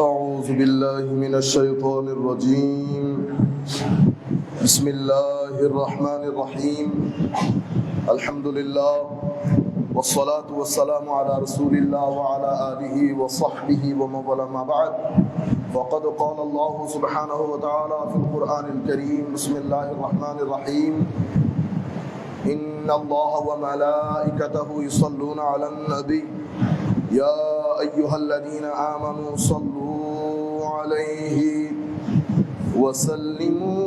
أعوذ بالله من الشيطان الرجيم بسم الله الرحمن الرحيم الحمد لله والصلاة والسلام على رسول الله وعلى آله وصحبه ومن والاه ما بعد فقد قال الله سبحانه وتعالى في القرآن الكريم بسم الله الرحمن الرحيم إن الله وملائكته يصلون على النبي يا أيها الذين آمنوا صلوا عليه وسلموا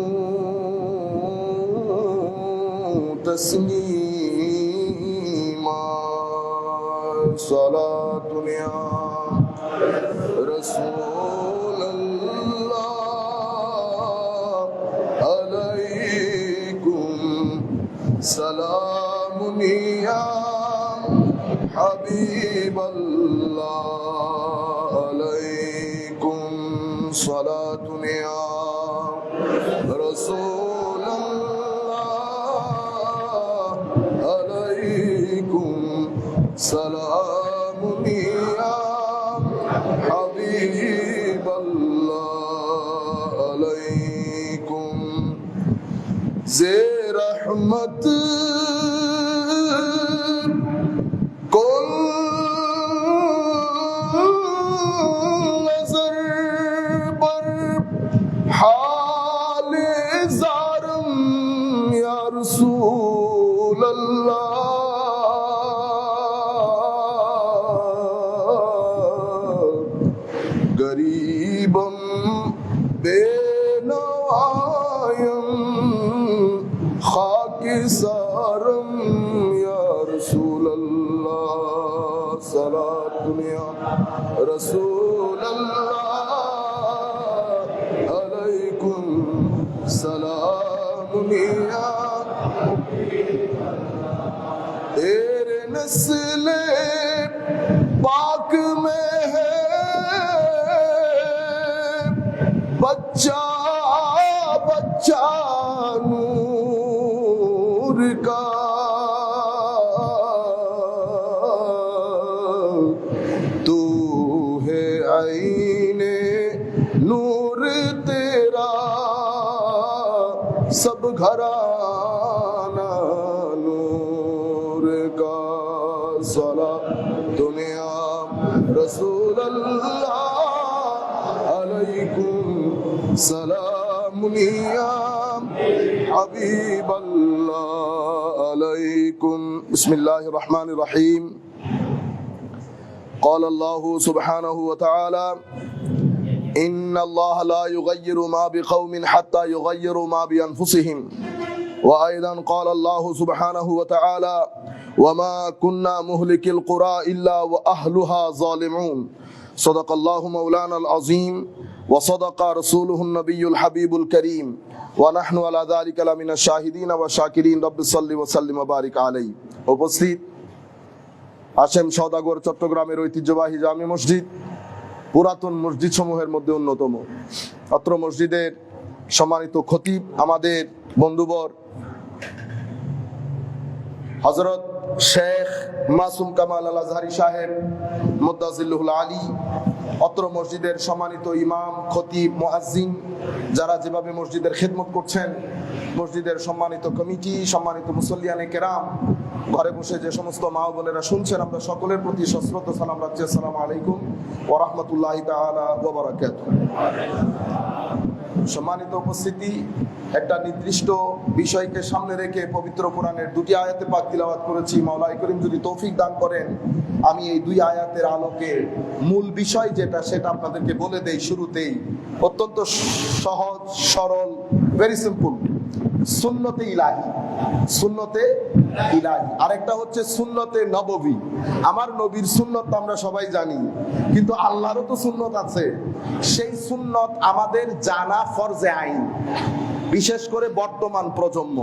تسليما صلاة يا رسول الله عليكم سلام يا حبيب الله عليكم صلاة يا رسول الله عليكم سلام يا حبيب الله عليكم زي رحمت رسول الله غريبا بنوايا خاكسارا يا رسول الله صلاة يا رسول الله عليكم سلام يا तेरे नस्ले पाक में है बच्चा बच्चा नूर का तू है आईने नूर तेरा सब घराना दुनिया रसूल अल्लाह अलैकुम सलाम या हबीब अल्लाह अलैकुम बिस्मिल्लाहिर रहमानिर रहीम قال الله سبحانه وتعالى إن الله لا يغير ما بقوم حتى يغيروا ما بأنفسهم وأيضا قال الله سبحانه وتعالى وما كنا مهلك القرى إلا وأهلها ظالمون صدق الله مولانا العظيم وصدق رسوله النبي الحبيب الكريم ونحن على ذلك لمن الشاهدين والشاكرين رب صل وسلم وبارك عليه উপস্থিত আশেম সওদাগর চট্টগ্রামের ঐতিহ্যবাহী জামি মসজিদ পুরাতন মসজিদ সমূহের মধ্যে অন্যতম। অত্র মসজিদের সম্মানিত খতিব আমাদের বন্ধুবর হযরত শেখ মাসুম কামাল আল আজহারি সাহেব মুদ্দাজিল্লুহুল আলী, অত্র মসজিদের সম্মানিত ইমাম খতিব মুয়াজ্জিন যারা যেভাবে মসজিদের খেদমত করছেন, মসজিদের সম্মানিত কমিটি, সম্মানিত মুসল্লিয়ানে কেরাম, ঘরে বসে যে সমস্ত মা বোনেরা শুনছেন, আমরা সকলের প্রতি সশ্রদ্ধ সালাম রাখছি। আসসালামু আলাইকুম ওয়া রাহমাতুল্লাহি তাআলা ওয়া বারাকাতুহু। সম্মানিত উপস্থিতি, একটা নির্দিষ্ট বিষয়কে সামনে রেখে পবিত্র কোরআনের দুটি আয়াতে পাক তিলাওয়াত করেছি। মাওলা করিম যদি তৌফিক দান করেন, আমি এই দুই আয়াতের আলোকে মূল বিষয় যেটা সেটা আপনাদেরকে বলে দেই শুরুতেই। অত্যন্ত সহজ সরল, ভেরি সিম্পল, সুন্নতে ইলাহি। সুন্নতে ইলাহি আরেকটা হচ্ছে সুন্নতে নববী। আমার নবীর সুন্নত আমরা সবাই জানি, কিন্তু আল্লাহরও তো সুন্নত আছে। সেই সুন্নত আমাদের জানা ফরজে আইন, বিশেষ করে বর্তমান প্রজন্ম।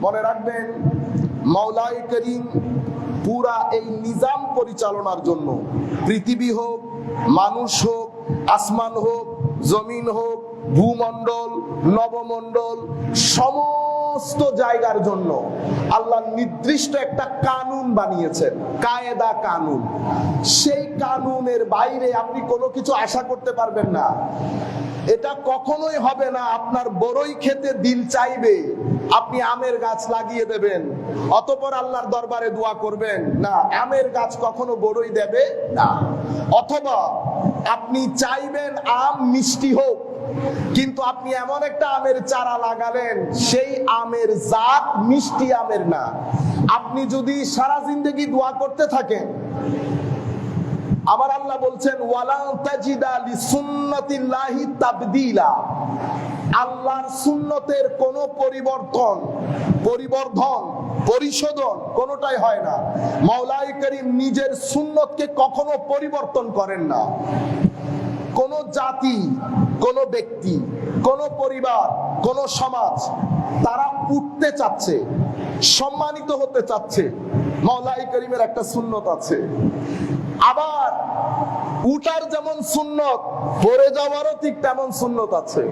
মনে রাখবেন, মাওলাই করিম পুরা এই নিজাম পরিচালনার জন্য, পৃথিবী হোক, মানুষ হোক, আসমান হোক, জমিন হোক, ভূমণ্ডল, নবমণ্ডল, সমস্ত জায়গার জন্য আল্লাহ নির্দিষ্ট একটা কানুন বানিয়েছেন, কায়েদা কানুন। সেই কানুনের বাইরে আপনি কোনো কিছু আশা করতে পারবেন না। এটা কখনোই হবে না আপনার বড়ই খেতে দিল চাইবে আপনি আমের গাছ লাগিয়ে দেবেন, অতঃপর আল্লাহর দরবারে দোয়া করবেন, না, আমের গাছ কখনো বড়ই দেবে না। অথবা আপনি চাইবেন আম মিষ্টি হোক, কিন্তু আপনি এমন একটা আমের চারা লাগালেন সেই আমের জাত মিষ্টি আমের না। আপনি যদি সারা জিন্দেগি দোয়া করতে থাকেন, আমার আল্লাহ বলছেন ওয়ালা তাজিদা লিসুন্নাতিল্লাহি তাবদীলা, আল্লাহর সুন্নতের কোনো পরিবর্তন, পরিশোধন কোনোটাই হয় না। মাওলাই করিম নিজের সুন্নতকে কখনো পরিবর্তন করেন না। কোন জাতি, কোন ব্যক্তি, কোন পরিবার, কোন সমাজ তারা উঠতে চাচ্ছে, সম্মানিত হতে চাচ্ছে, মাওলাই করিমের একটা সুন্নত আছে। আবার উঠার যেমন সুন্নত, পড়ে যাওয়ারও ঠিক তেমন সুন্নত আছে।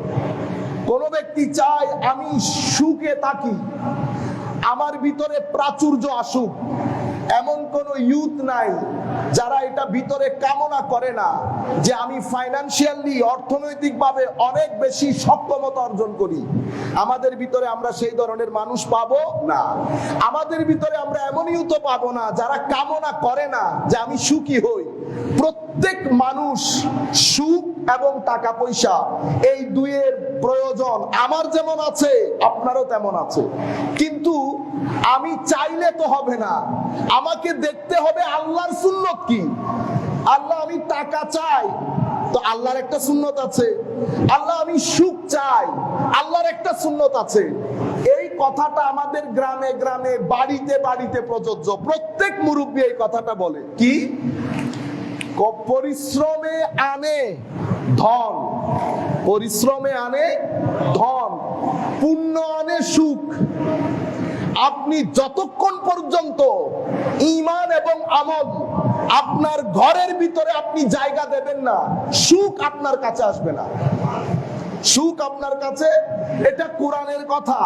কোন ব্যক্তি চায় আমি সুখে থাকি, আমার ভিতরে প্রাচুর্য আসুক, এমন কোন ইউথ নাই যারা এটা ভিতরে কামনা করে না যে আমি ফাইনান্সিয়ালি, অর্থনৈতিকভাবে অনেক বেশি সক্ষমতা অর্জন করি। আমাদের ভিতরে আমরা সেই ধরনের মানুষ পাবো না। আমাদের ভিতরে আমরা এমন ইউথ পাবো না যারা কামনা করে না যে আমি সুখী হই। প্রত্যেক মানুষ সুখ এবং টাকা পয়সা এই দুইয়ের প্রয়োজন আমার যেমন আছে আপনারও তেমন আছে, কিন্তু আমি চাইলে তো হবে না, আমাকে দেখতে হবে আল্লাহর সুন্নত কি। আল্লাহ আমি টাকা চাই, তো আল্লাহর একটা সুন্নত আছে। আল্লাহ আমি সুখ চাই, আল্লাহর একটা সুন্নত আছে। এই কথাটা আমাদের গ্রামে গ্রামে, বাড়িতে বাড়িতে প্রযোজ্য। প্রত্যেক মুরব্বী এই কথাটা বলে কি, পরিশ্রমে আনে ধন, পরিশ্রমে আনে ধন, পুণ্য আনে সুখ। আপনি যতক্ষণ পর্যন্ত ঈমান এবং আমল আপনার ঘরের ভিতরে আপনি জায়গা দেবেন না, সুখ আপনার কাছে আসবে না। সুখ আপনার কাছে, এটা কোরআনের কথা।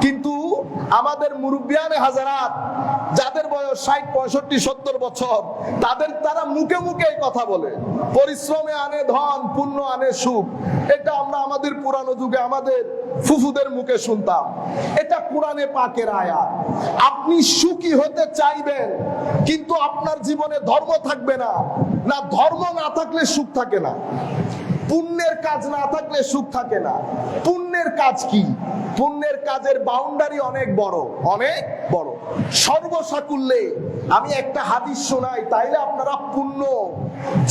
কিন্তু আমাদের মুরব্বিয়ানে হাজারাত যাদের বয়স 60, 65, 70 বছর, তারা মুখে মুখে এই কথা বলে, পরিশ্রমে আনে ধন, পুণ্য আনে সুখ। এটা আমরা আমাদের পুরানো যুগে আমাদের ফুফুদের মুখে শুনতাম। এটা কোরআনে পাকের আয়াত। আপনি সুখী হতে চাইবেন, কিন্তু আপনার জীবনে ধর্ম থাকবে না। না, ধর্ম না থাকলে সুখ থাকে না। পুণ্যের কাজ না থাকলে সুখ থাকে না। পুণ্যের কাজ কি? পুণ্যের কাজের বাউন্ডারি অনেক বড়, অনেক বড়। সর্বসাকুল্যে আমি একটা হাদিস শোনাই, তাইলে আপনারা পুণ্য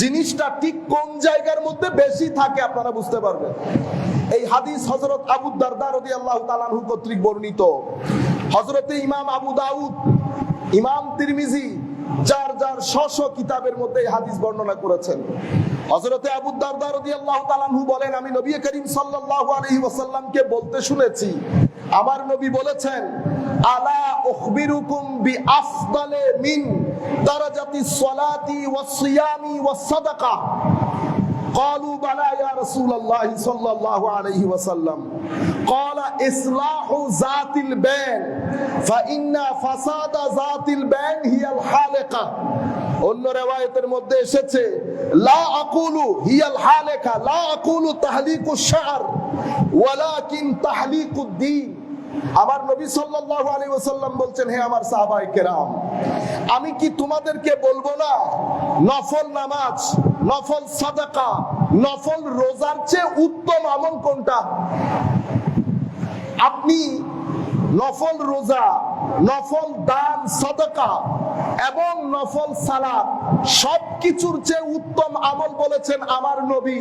জিনিসটা ঠিক কোন জায়গার মধ্যে বেশি থাকে আপনারা বুঝতে পারবেন। এই হাদিস হযরত আবু দারদা রাদিয়াল্লাহু তাআলা আনহু কর্তৃক বর্ণিত। হযরতে ইমাম আবু দাউদ, ইমাম তিরমিজি যার যার স্ব কিতাবের মধ্যে এই হাদিস বর্ণনা করেছেন। হযরতে আবু দারদা রাদিয়াল্লাহু তাআলা আনহু বলেন, আমি নবী করিম সাল্লাল্লাহু আলাইহি ওয়াসাল্লামকে বলতে শুনেছি, আমার নবী বলেছেন, আলা উখবিরুকুম বিআফদালি মিন দারাজাতিস সালাতি ওয়াস সিয়ামি ওয়াস সাদাকা। قالوا بلى يا رسول الله صلى الله عليه وسلم قال إصلاح ذات البين فإن فساد ذات البين هي الحالقة। অন্য রিওয়ায়াতের মধ্যে এসেছে লা আকুলু হিয়াল হালিকা, লা আকুলু তাহলিকুশ শা'r ওয়ালাকিন তাহলিকুদ দ্বীন। আমার নবী সাল্লাল্লাহু আলাইহি ওয়াসাল্লাম বলছেন, হে আমার সাহাবায়ে কেরাম, আমি কি তোমাদেরকে বলবো না নফল নামাজ, নফল সাদাকা, নফল রোজার চেয়ে উত্তম আমল কোনটা? আপনি নফল রোজা, নফল দান সাদাকা এবং নফল সালাত সবকিছুর চেয়ে উত্তম আমল বলেছেন আমার নবী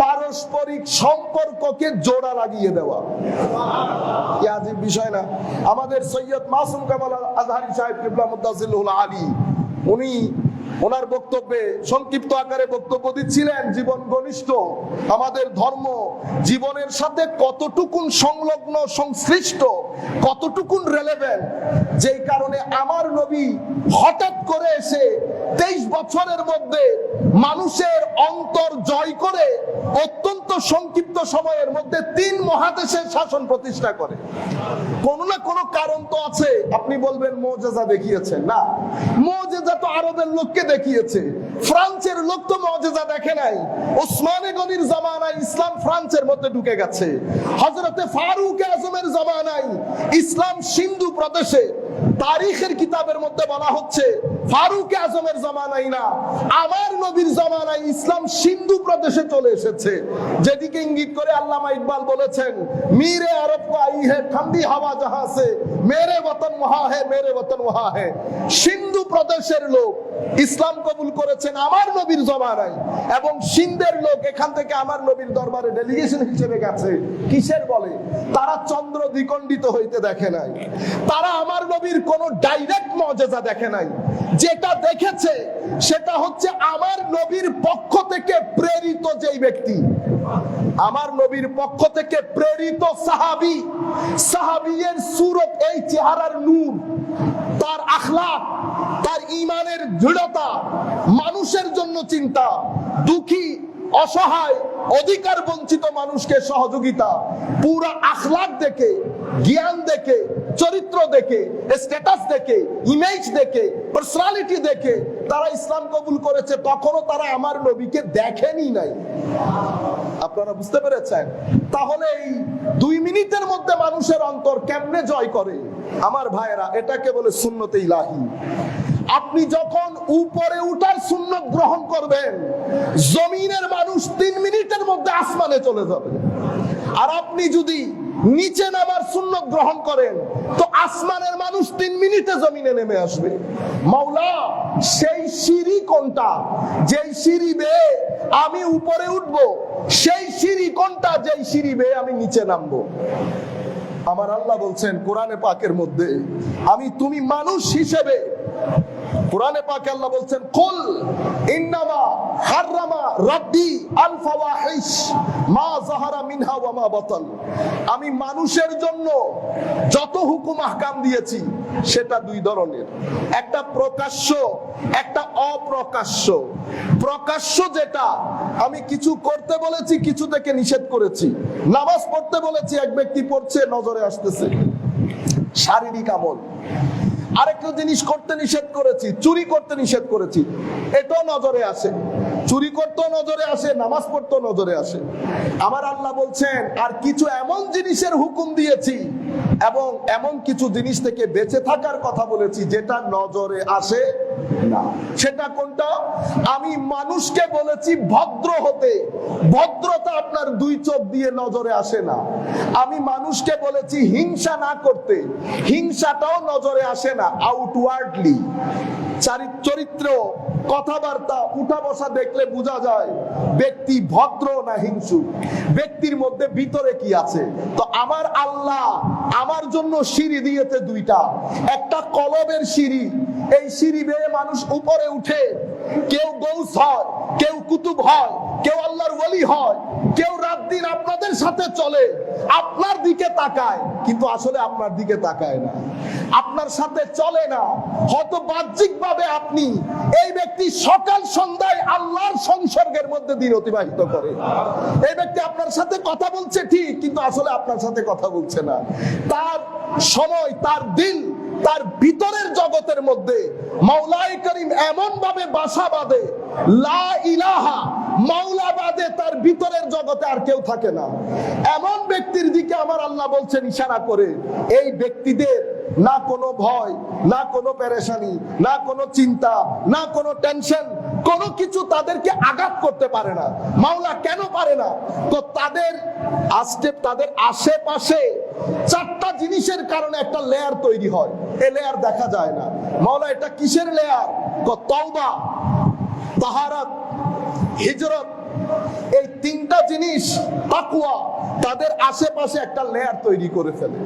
পারস্পরিক সম্পর্ককে জোড়া লাগিয়ে দেওয়া। কি আজীব বিষয় না? আমাদের সৈয়দ মাসুম কামাল আজহারি সাহেব কিবলা মুদ্দাসিলুল আলী, উনি ওনার বক্তব্যে সংক্ষিপ্ত আকারে বক্তব্য দিচ্ছিলেন, জীবন ঘনিষ্ঠ আমাদের ধর্ম জীবনের সাথে কতটুকুন সংলগ্ন, সংশ্লিষ্ট, কতটুকুন রেলেভেন্ট, যেই কারণে আমার নবী হঠাৎ করে এসে 23 বছরের মধ্যে মানুষের অন্তর জয় করে অত্যন্ত সংক্ষিপ্ত সময়ের মধ্যে 3 মহাদেশের শাসন প্রতিষ্ঠা করে। কোন না কোন কারণ তো আছে। আপনি বলবেন মুজিজা দেখিয়েছেন, না, মুজিজা তো আরবের লোককে দেখিয়েছে, ফ্রান্সের লোক তো মুজিজা দেখে নাই। ওসমানে গনির জামানায় ইসলাম ফ্রান্সের মধ্যে ঢুকে গেছে। হযরতে ফারুক আজমের জামানায় ইসলাম সিন্ধু প্রদেশে, তারিখের কিতাবের মধ্যে বলা হচ্ছে ফারুক আজমের জামানায় না, আমার নবীর জামানায় ইসলাম সিন্ধু প্রদেশে চলে এসেছে। যেদিকে ইঙ্গিত করে আল্লামা ইকবাল বলেছেন, মিরে আরব কো আই হে ঠান্ডি হাওয়া জাহাঁ সে, মেরে ওতন ওহা হে, মেরে ওতন ওহা হে। সিন্ধু প্রদেশের লোক ইসলাম কবুল করেছেন আমার নবীর জামানায়, এবং সিন্ধের লোক এখান থেকে আমার নবীর দরবারে ডেলিগেশন হিসেবে গেছে। কিসের বলে? তারা চন্দ্র দ্বিখণ্ডিত হইতে দেখে নাই, তারা আমার নবীর কোন ডাইরেক্ট মুজিজা দেখে নাই। যেটা দেখেছে সেটা হচ্ছে আমার নবীর পক্ষ থেকে প্রেরিত যেই ব্যক্তি, আমার নবীর পক্ষ থেকে প্রেরিত সাহাবী, সাহাবীর সূরত, এই চেহারার নূর, তার আখলাক, তার ঈমানের দৃঢ়তা, মানুষের জন্য চিন্তা, দুঃখী অসহায় অধিকার বঞ্চিত মানুষকে সহযোগিতা, পুরা আখলাক দেখে, জ্ঞান দেখে, চরিত্র দেখে, স্ট্যাটাস দেখে, ইমেজ দেখে, পার্সোনালিটি দেখে তারা ইসলাম কবুল করেছে। তখনও তারা আমার নবীকে দেখেনি নাই। আপনারা বুঝতে পেরেছেন? তাহলে এই 2 মিনিটের মধ্যে মানুষের অন্তর কেমনে জয় করে? আমার ভাইরা, এটাকে বলে সুন্নতে ইলাহি। আপনি যখন উপরে উঠার সুন্নত গ্রহণ করবেন, জমিনের মানুষ 3 মিনিটের মধ্যে আসমানে চলে যাবে। আর আপনি যদি নিচে নামার সুন্নত গ্রহণ করেন, তো আসমানের মানুষ 3 মিনিটে জমিনে নেমে আসবে। মাওলা, সেই সিঁড়ি কোনটা যেই সিঁড়ি বেয়ে আমি উপরে উঠবো? সেই সিঁড়ি কোনটা যেই সিঁড়ি বেয়ে আমি নিচে নামবো? আমার আল্লাহ বলছেন কোরআনে পাকের মধ্যে, তুমি মানুষ হিসেবে, কোরআনে পাকে আল্লাহ বলছেন, কুল ইন্নামা হাররামা রাব্বি আল ফাওয়াহিশ মা যাহারা মিনহা ওয়া মা বাতান। আমি মানুষের জন্য যত হুকুম আহকাম দিয়েছি সেটা 2 ধরনের, একটা প্রকাশ্য, একটা অপ্রকাশ্য। প্রকাশ্য যেটা, আমি কিছু করতে বলেছি, কিছু থেকে নিষেধ করেছি। নামাজ পড়তে বলেছি, এক ব্যক্তি পড়ছে, নজরে আসতেছে, শারীরিক আমল। আরেকটা জিনিস করতে নিষেধ করেছি, চুরি করতে নিষেধ করেছি, এটাও নজরে আসে। চুরি করতেও নজরে আসে, নামাজ পড়তেও নজরে আসে। আমার আল্লাহ বলছেন, আর কিছু এমন জিনিসের হুকুম দিয়েছি এবং এমন কিছু জিনিস থেকে বেঁচে থাকার কথা বলেছি যেটা নজরে আসে না। সেটা কোনটা? আমি মানুষকে বলেছি ভদ্র হতে, ভদ্রতা আপনার 2 চোখ দিয়ে নজরে আসে না। আমি মানুষকে বলেছি হিংসা না করতে, হিংসাটাও নজরে আসে না। আউটওয়ার্ডলি চরিত্র, কথাবার্তা, উঠা বসা দেখলে বোঝা যায় ব্যক্তি ভদ্র না হিংসু, ব্যক্তির মধ্যে ভিতরে কি আছে। তো আমার আল্লাহ আমার জন্য সিঁড়ি দিয়েছে 2টা। একটা কলবের সিঁড়ি, এই সিঁড়ি বেয়ে মানুষ উপরে উঠে, কেউ গৌস হয়, কেউ কুতুব হয়, কেউ আল্লাহর ওলি হয়, কেউ রাত দিন আপনাদের সাথে চলে, আপনার দিকে তাকায়, কিন্তু আসলে আপনার দিকে তাকায় না, আপনার সাথে চলে না। হয়তো বাহ্যিক ভাবে আপনি, এই ব্যক্তি সকাল সন্ধ্যায় আল্লাহর সংসর্গের মধ্যে দিন অতিবাহিত করে, এই ব্যক্তি আপনার সাথে কথা বলছে ঠিক, কিন্তু আসলে আপনার সাথে কথা বলছে না। তার সময়, তার দিল, তার ভিতরের জগতের মধ্যে মাওলায়ে করিম এমন ভাবে বাসা বাঁধে, লা ইলাহা, মাওলা বাদে তার ভিতরের জগতে আর কেউ থাকে না। এমন ব্যক্তির দিকে আমার আল্লাহ বলছেন ইশারা করে, এই ব্যক্তিদের না কোনো ভয়, না কোনো পেরেশানি, না কোনো চিন্তা, না কোনো টেনশন, কোনো কিছু তাদেরকে আঘাত করতে পারে না। মাওলা কেন পারে না? তো তাদের আশেপাশে 4টা জিনিসের কারণে একটা লেয়ার তৈরি হয়, এই লেয়ার দেখা যায় না। মাওলা এটা কিসের লেয়ার? তওবা, তাহারাত, হিজরত, এই 3টা জিনিস, তাকওয়া, তাদের আশেপাশে একটা লেয়ার তৈরি করে ফেলে।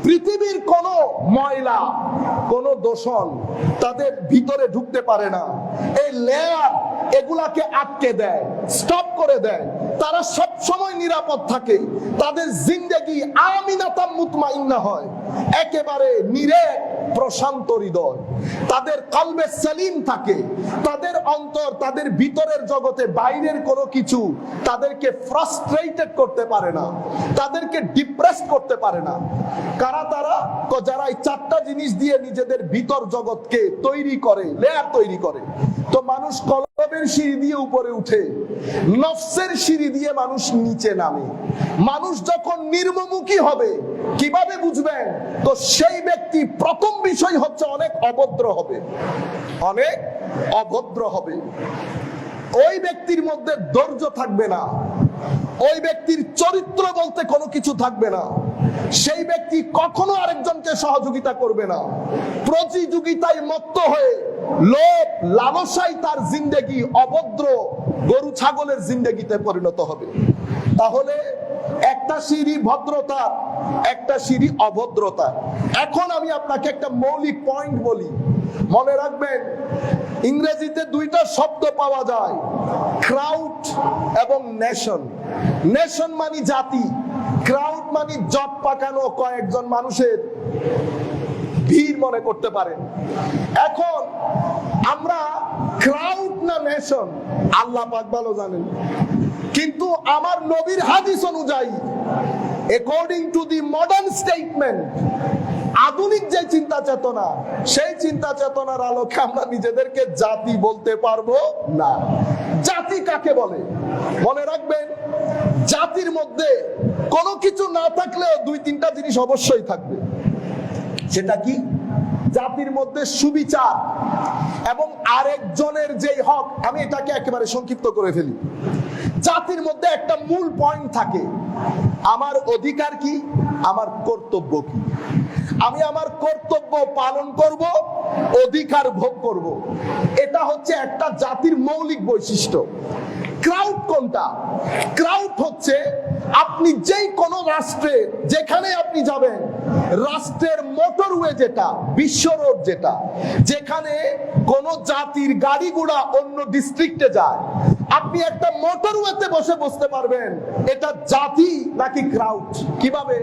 পৃথিবীর কোন ময়লা, কোন দূষণ তাদের ভিতরে ঢুকতে পারে না। এই লেয়ার এগুলাকে আটকে দেয়, স্টপ করে দেয়। তারা সব সময় নিরাপদ থাকে, তাদের জিন্দেগি আমিনাতাম মুতমাইন্না হয়, একেবারে নিরেট প্রশান্ত হৃদয়, তাদের কলবে সালিম থাকে, তাদের অন্তর, তাদের ভিতরের জগতে বাইরের কোনো কিছু তাদেরকে ফ্রাস্ট্রেটেড করতে পারে না, তাদেরকে ডিপ্রেসড করতে পারে না। কারা তারা? যারা এই চারটা জিনিস দিয়ে নিজেদের ভিতর জগৎকে তৈরি করে, লেয়ার তৈরি করে। তো মানুষ কলবের সিঁড়ি দিয়ে উপরে উঠে, নফসের সিঁড়ি দিয়ে মানুষ নিচে নামে। মানুষ যখন নির্মমুখী হবে কিভাবে বুঝবেন? তো সেই ব্যক্তি প্রথম বিষয় হচ্ছে অনেক অভদ্র হবে, অনেক অভদ্র হবে। ওই ব্যক্তির মধ্যে ধৈর্য থাকবে না, ওই ব্যক্তির চরিত্র বলতে কোনো কিছু থাকবে না। সেই ব্যক্তি কখনো আরেকজনকে সহযোগিতা করবে না, প্রতিযোগিতায় মত্ত হয়ে লোভ লালসায় তার জিন্দেগি অভদ্র গরু ছাগলের জিন্দেগিতে পরিণত হবে। তাহলে একটা সিঁড়ি ভদ্রতা, একটা সিঁড়ি অভদ্রতা। এখন আমি আপনাকে একটা মৌলিক পয়েন্ট বলি, মনে রাখবেন। ইংরেজিতে দুইটা শব্দ পাওয়া যায়, ক্রাউড এবং নেশন। নেশন মানে জাতি, ক্রাউড মানে জট পাকানো কয়েকজন মানুষের ভিড় মনে করতে পারেন। এখন আমরা ক্রাউড না নেশন আল্লাহ পাক ভালো জানেন, কিন্তু আমার নবীর হাদিস অনুযায়ী, according to the modern statement, আধুনিক যে চিন্তা চেতনা, সেই চিন্তা চেতনার আলোকে আমরা নিজেদেরকে জাতি বলতে পারবো না। জাতি কাকে বলে? মনে রাখবেন, জাতির মধ্যে কোনো কিছু না থাকলেও দুই তিনটা জিনিস অবশ্যই থাকবে। সেটা কি? জাতির মধ্যে সুবিচার এবং আরেকজনের যেই হক। আমি এটাকে একেবারে সংক্ষিপ্ত করে ফেলি। জাতির মধ্যে একটা মূল পয়েন্ট থাকে, আমার অধিকার কি, আমার কর্তব্য কি। আমি আমার কর্তব্য পালন করব, অধিকার ভোগ করব। এটা হচ্ছে একটা জাতির মৌলিক বৈশিষ্ট্য। ক্রাউড কোনটা? ক্রাউড হচ্ছে আপনি যেই কোনো রাষ্ট্রে যেখানে আপনি যাবেন, রাষ্ট্রের মোটরওয়ে যেটা, বিশ্ব রোড যেটা, যেখানে কোন জাতির গাড়ি ঘোড়া অন্য ডিস্ট্রিক্টে যায়, আপনি একটা মোটরওয়েতে বসে বসতে পারবেন। এটা জাতি নাকি ক্রাউড? কিভাবে?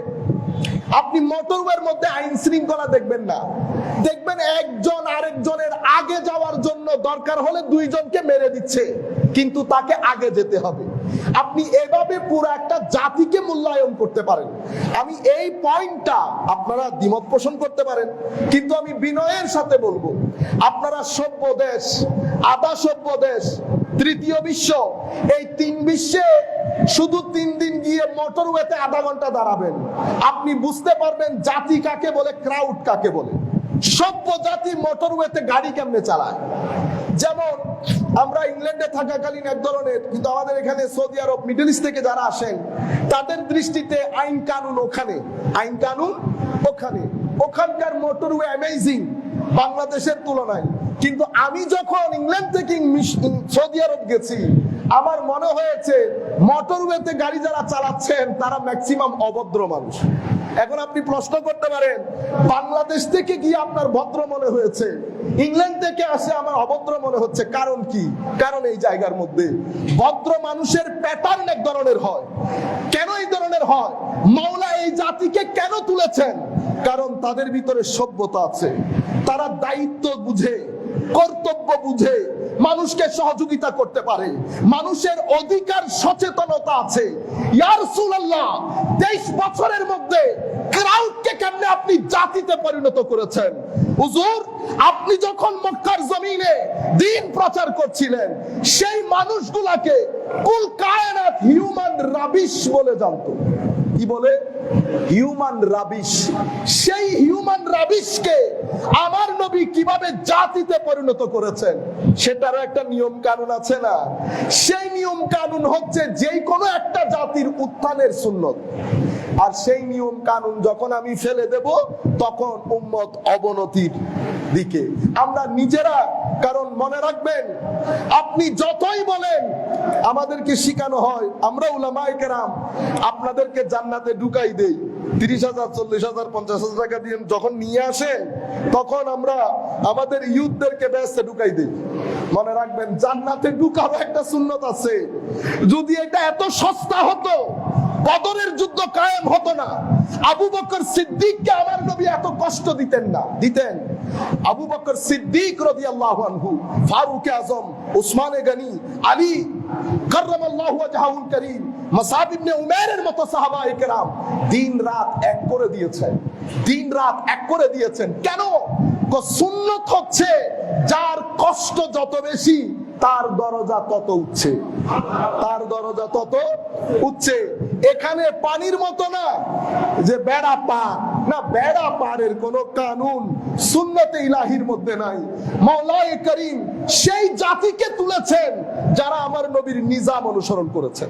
আপনি মোটরওয়ের মধ্যে আইন শৃঙ্খলা দেখবেন না, দেখবেন একজন আরেকজনের আগে যাওয়ার জন্য দরকার হলে দুইজনকে মেরে দিচ্ছে, কিন্তু তাকে আগে যেতে হবে। আপনি এভাবে পুরো একটা জাতিকে মূল্যায়ন করতে পারেন। আমি এই পয়েন্টটা, আপনারা দ্বিমত পোষণ করতে পারেন, কিন্তু আমি বিনয়ের সাথে বলবো, আপনারা সভ্য দেশ, আধা সভ্য দেশ, তৃতীয় বিশ্ব, এই তিন বিশ্বে শুধু 3 দিন গিয়ে মোটরওয়েতে আধা ঘন্টা দাঁড়াবেন, আপনি বুঝতে পারবেন জাতি কাকে বলে, ক্রাউড কাকে বলে। সভ্য জাতি মোটরওয়েতে গাড়ি কেমনে চালায়। যেমন আমরা ইংল্যান্ডে থাকাকালীন এক ধরনের, কিন্তু আমাদের এখানে সৌদি আরব, মিডল ইস্ট থেকে যারা আসেন, তাদের দৃষ্টিতে আইন কানুন ওখানে, আইন কানুন ওখানে, ওখানকার মোটরওয়ে অ্যামেজিং বাংলাদেশের তুলনায়। কিন্তু আমি যখন ইংল্যান্ড থেকে সৌদি আরব গেছি, আমার মনে হয়েছে মোটরওয়েতে গাড়ি যারা চালাচ্ছেন তারা ম্যাক্সিমাম অভদ্র মানুষ। এখন আপনি প্রশ্ন করতে পারেন, বাংলাদেশ থেকে গিয়ে আপনার ভদ্র মনে হয়েছে, ইংল্যান্ড থেকে আসে আমার অভদ্র মনে হচ্ছে, কারণ কি? কারণ এই জায়গার মধ্যে ভদ্র মানুষের প্যাটার্ন এক ধরনের হয়। কেন এই ধরনের হয়? মাওলা এই জাতিকে কেন তুলেছেন? কারণ তাদের ভিতরে সভ্যতা আছে, তারা দায়িত্ব বুঝে, কর্তব্য বুঝে, মানুষকে সহযোগিতা করতে পারে, মানুষের অধিকার সচেতনতা আছে। ইয়া রাসূলুল্লাহ, 23 বছরের মধ্যে ক্রাউডকে কেমনে আপনি জাতিতে পরিণত করেছেন? হুজুর, আপনি যখন মক্কার জমিনে দ্বীন প্রচার করছিলেন, সেই মানুষগুলাকে কুল কায়নাত হিউম্যান রাবিশ বলে জানতো। কি বলে? Human rubbish. সেই হিউম্যান রাবিশকে আমার নবী কিভাবে জাতিতে পরিণত করেছেন, সেটারও একটা নিয়ম কানুন আছে না? সেই নিয়ম কানুন হচ্ছে যেই কোনো একটা জাতির উত্থানের সুন্নত। আর সেই নিয়ম কানুন যখন আমি ফেলে দেব, তখন উম্মত অবনতির দিকে আমরা নিজেরা। কারণ মনে রাখবেন, আপনি যতই বলেন, আমাদেরকে শিখানো হয়, আমরা উলামায়ে কেরাম আপনাদেরকে জান্নাতে ঢুকাই দেই, 30,000, 40,000, 50,000 টাকা দিয়ে যখন নিয়ে আসেন, তখন আমরা আমাদের ইউথদেরকে ব্যস্ত ঢুকাই দেই। মনে রাখবেন, জান্নাতে ঢুকারও একটা সুন্নত আছে। যদি এটা এত সস্তা হতো, বদরের যুদ্ধ কায়েম হতো না, আবু বকর সিদ্দিককে আমার নবী এত কষ্ট দিতেন না। দিতেন আবু বকর সিদ্দিক রাদিয়াল্লাহু আনহু, ফারুক আজম, উসমানে গনি, আলী কাররামাল্লাহু ওয়াজহাহুল কারীম, মুসআব ইবনে উমাইরের মতো সাহাবায়ে কেরাম দিন রাত এক করে দিয়েছেন। দিন রাত এক করে দিয়েছেন। কেন? সুন্নত হচ্ছে যার কষ্ট যত বেশি তার দরজা তত উঠছে, তার দরজা তত উঠছে। এখানে পানির মতো না যে বেড়া পার, না, বেড়া পারের কোন কানুন সুন্নতে ইলাহির মধ্যে নাই। মাওলায়ে করিম সেই জাতিকে তুলেছেন যারা আমার নবীর নিজাম অনুসরণ করেছেন,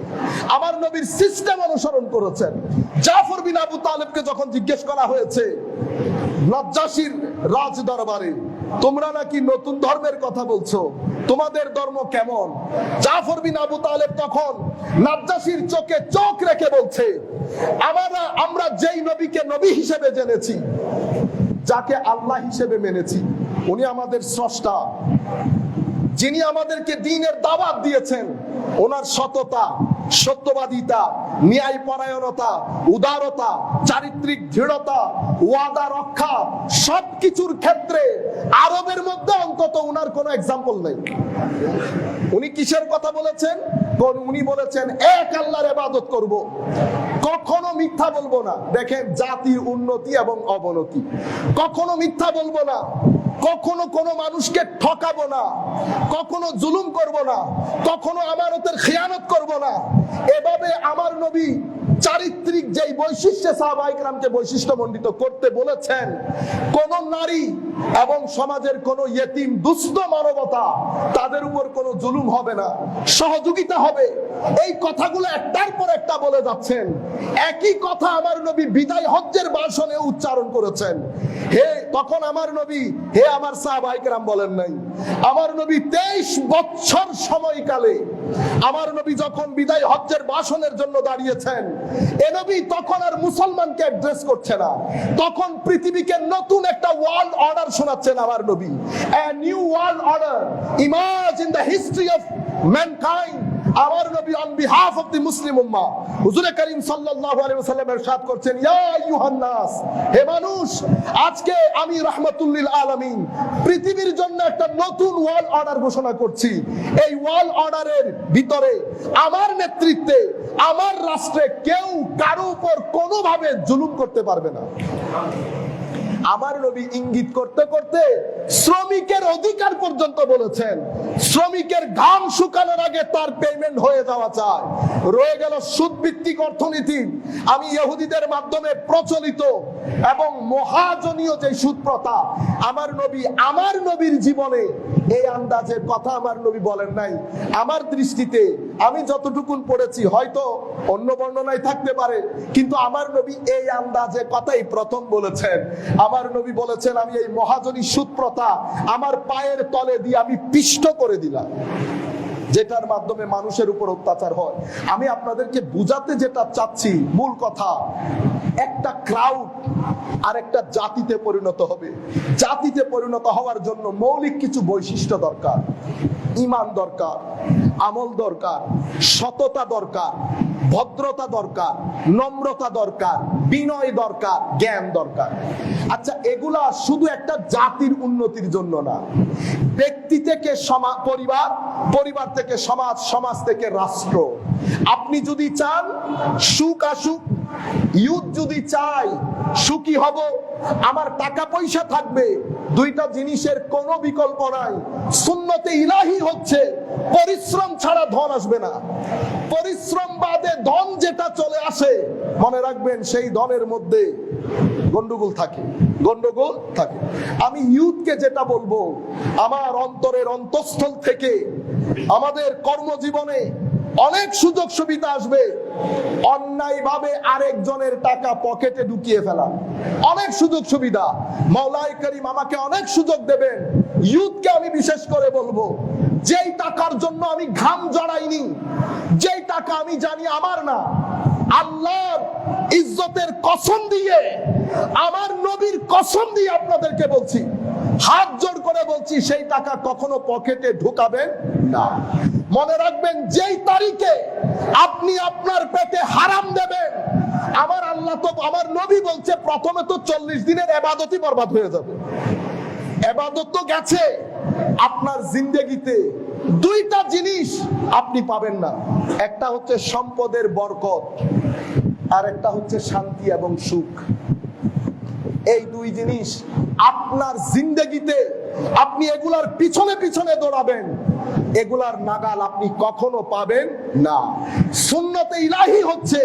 আমার নবীর সিস্টেম অনুসরণ করেছেন। জাফর বিন আবু তালেবকে যখন জিজ্ঞেস করা হয়েছে নাজ্জাশীর রাজ দরবারে, তোমরা নাকি নতুন ধর্মের কথা বলছো, তোমাদের ধর্ম কেমন? জাফর বিন আবু তালেব তখন নাজ্জাশীর চোখে চোখ রেখে বলছে, আমরা যেই নবীকে নবী হিসেবে জেনেছি, যাকে আল্লাহ হিসেবে মেনেছি, উনি আমাদের স্রষ্টা, যিনি আমাদেরকে দ্বীনের দাওয়াত দিয়েছেন, ওনার সততা, সত্যবাদিতা, ন্যায়পরায়ণতা, উদারতা, চারিত্রিক দৃঢ়তা, ওয়াদা রক্ষা, সবকিছুর ক্ষেত্রে আরবের মধ্যে অন্তত উনার কোনো এক্সাম্পল নেই। উনি কিসের কথা বলেছেন? উনি বলেছেন এক আল্লাহর ইবাদত করব, কখনো মিথ্যা বলবো না। দেখেন জাতির উন্নতি এবং অবনতি। কখনো মিথ্যা বলবো না, কখনো কোনো মানুষকে ঠকাবো না, কখনো জুলুম করব না, কখনো আমানতের খেয়ানত করব না। এভাবে আমার নবী চারিত্রিক যেই বৈশিষ্ট্যে সাহাবায়ে কেরামকে বৈশিষ্ট্যমণ্ডিত করতে বলেছেন, কোন নারী এবং সমাজের কোন ইয়েতিম দুস্থ মানবতা, তাদের উপর কোনো জুলুম হবে না, সহযোগিতা হবে। এই কথাগুলো একটার পর একটা বলে যাচ্ছেন। একই কথা আমার নবী বিদায় হজ্জের ভাষণে উচ্চারণ করেছেন। তখন আমার নবী হে আমার সাহাবায়ে কেরাম বলেন নাই। আমার নবী 23 বছর সময়কালে আমার নবী যখন বিদায় হজ্জের ভাষণের জন্য দাঁড়িয়েছেন, এ নবী তখন আর মুসলমানকে অ্যাড্রেস করছে না, তখন পৃথিবীকে নতুন একটা ওয়ার্ল্ড অর্ডার শোনাচ্ছেন আমার নবী। A new world order emerged in the history of mankind. আমার নবী on behalf of the Muslim ummah, হুজুর করিম সাল্লাল্লাহু আলাইহি ওয়াসাল্লাম ইরশাদ করছেন, ইয়া আইয়ুহান নাস, হে মানুষ, আজকে আমি রাহমাতুল লিল আলামিন পৃথিবীর জন্য একটা নতুন ওয়ার্ল্ড অর্ডার ঘোষণা করছি। এই ওয়ার্ল্ড অর্ডারের ভিতরে আমার নেতৃত্বে, আমার রাষ্ট্রে কেউ কারো উপর কোনোভাবে জুলুম করতে পারবে না। আমার নবী ইঙ্গিত করতে করতে শ্রমিকের অধিকার পর্যন্ত বলেছেন। শ্রমিকের ঘাম শুকানোর আগে তার পেমেন্ট হয়ে যাওয়া চাই। রয়ে গেল সুদভিত্তিক অর্থনীতি। আমি ইহুদিদের মাধ্যমে প্রচলিত এবং মহাজনীয় যে সুদ প্রথা, আমার নবীর জীবনে এই আন্দাজের কথা আমার নবী বলেন নাই। আমার দৃষ্টিতে আমি যতটুকুন পড়েছি, হয়তো অন্য বর্ণনায় থাকতে পারে, কিন্তু আমার নবী এই আন্দাজে কথাই প্রথম বলেছেন। আমার নবী বলেছেন, আমি এই মহাজনী সুদ প্রথা আমার পায়ের তলে দিয়ে আমি পিষ্ট করে দিলাম, যেটার মাধ্যমে মানুষের উপর অত্যাচার হয়। আমি আপনাদেরকে বুঝাতে যেটা চাচ্ছি, মূল কথা, একটা ক্রাউড আর একটা জাতিতে পরিণত হবে। জাতিতে পরিণত হওয়ার জন্য মৌলিক কিছু বৈশিষ্ট্য দরকার। ঈমান দরকার, আমল দরকার, সততা দরকার, ভদ্রতা দরকার, নম্রতা দরকার, বিনয় দরকার, জ্ঞান দরকার। আচ্ছা, এগুলা শুধু একটা জাতির উন্নতির জন্য না, ব্যক্তি থেকে পরিবার, পরিবার থেকে সমাজ, সমাজ থেকে রাষ্ট্র। আপনি যদি চান সুখ আসুক, ইউথ যদি চাই সুখী হব, আমার টাকা পয়সা থাকবে, দুইটা জিনিসের কোনো বিকল্প নাই। সুন্নতে ইলাহি হচ্ছে পরিশ্রম ছাড়া ধন আসবে না। পরিশ্রম বাদে ধন যেটা চলে আসে, মনে রাখবেন সেই ধনের মধ্যে গন্ডগোল থাকে, গন্ডগোল থাকে। আমি ইউথকে যেটা বলবো, আমার অন্তরের অন্তঃস্থল থেকে, আমাদের কর্মজীবনে অনেক সুযোগ সুবিধা আসবে, অন্যায়ভাবে আরেকজনের টাকা পকেটে ঢুকিয়ে ফেলা, অনেক সুযোগ সুবিধা। মাওলায়ে করিম আমাকে অনেক সুযোগ দেবেন। ইউথকে আমি বিশেষ করে বলবো, যেই টাকার জন্য আমি ঘাম জড়াইনি, যেই টাকা আমি জানি আমার না, আল্লাহর ইজ্জতের কসম দিয়ে, আমার নবীর কসম দিয়ে আপনাদেরকে বলছি, হাত জোড় করে বলছি, সেই টাকা কখনো পকেটে ঢুকাবেন না। মনে রাখবেন, যেই তারিখে আপনি আপনার পেটে হারাম দেবেন, আমার আল্লাহ তো, আমার নবী বলছে প্রথমে তো 40 দিনের ইবাদতই বরবাদ হয়ে যাবে। ইবাদত তো গেছে, আপনার জিন্দেগিতে দুইটা জিনিস আপনি পাবেন না। একটা হচ্ছে সম্পদের বরকত, আর একটা হচ্ছে শান্তি এবং সুখ। এই দুই জিনিস আপনার জিন্দেগিতে আপনি এগুলার পিছনে পিছনে দৌড়াবেন, এগুলার নাগাল আপনি কখনো পাবেন না। সুন্নতে ইলাহি হচ্ছে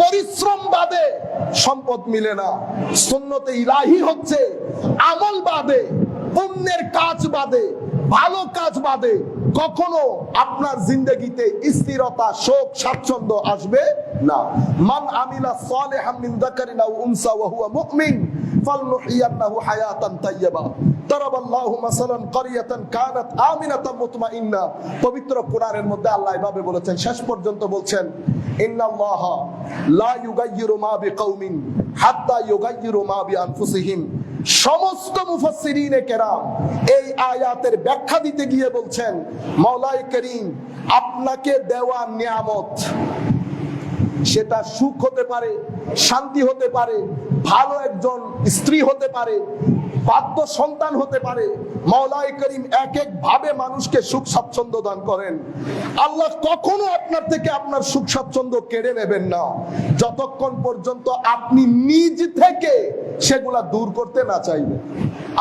পরিশ্রম বাদে সম্পদ মিলে না। সুন্নতে ইলাহি হচ্ছে আমল বাদে, পুণ্যের কাজ বাদে, ভালো কাজ বাদে কখনো আপনার জিন্দেগিতে স্থিরতা, সুখ, স্বাচ্ছন্দ্য আসবে না। মান আমিলা সালিহাম মিন যাকারিন আও উনসা ওয়া হুয়া মুমিন ফালনুহইয়ান্নাহু হায়াতান তাইয়্যিবা দারাবাল্লাহু মাসালান ক্বরিয়াতান কানাত আমিনাতান মুতমাইন্না। পবিত্র কোরআনের মধ্যে আল্লাহ এভাবে বলেছেন, শেষ পর্যন্ত বলছেন, ইন্নাল্লাহা লা ইউগাইয়িরু মা বিকাউমিন হাত্তা ইউগাইয়িরু মা বিআনফুসিহিম। সমস্ত মুফাসসিরিনে কেরাম এই আয়াতের ব্যাখ্যা দিতে গিয়ে বলছেন, মাওলাই করিম আপনাকে দেওয়া নিয়ামত, সেটা সুখ হতে পারে, শান্তি হতে পারে, ভালো একজন স্ত্রী হতে পারে, বাধ্য সন্তান হতে পারে। মাওলাই করিম এক এক ভাবে মানুষকে সুখ স্বাচ্ছন্দ্য দান করেন। আল্লাহ কখনো আপনার থেকে আপনার সুখ স্বাচ্ছন্দ্য কেড়ে নেবেন না, যতক্ষণ পর্যন্ত আপনি নিজ থেকে সেগুলা দূর করতে না চাইবেন।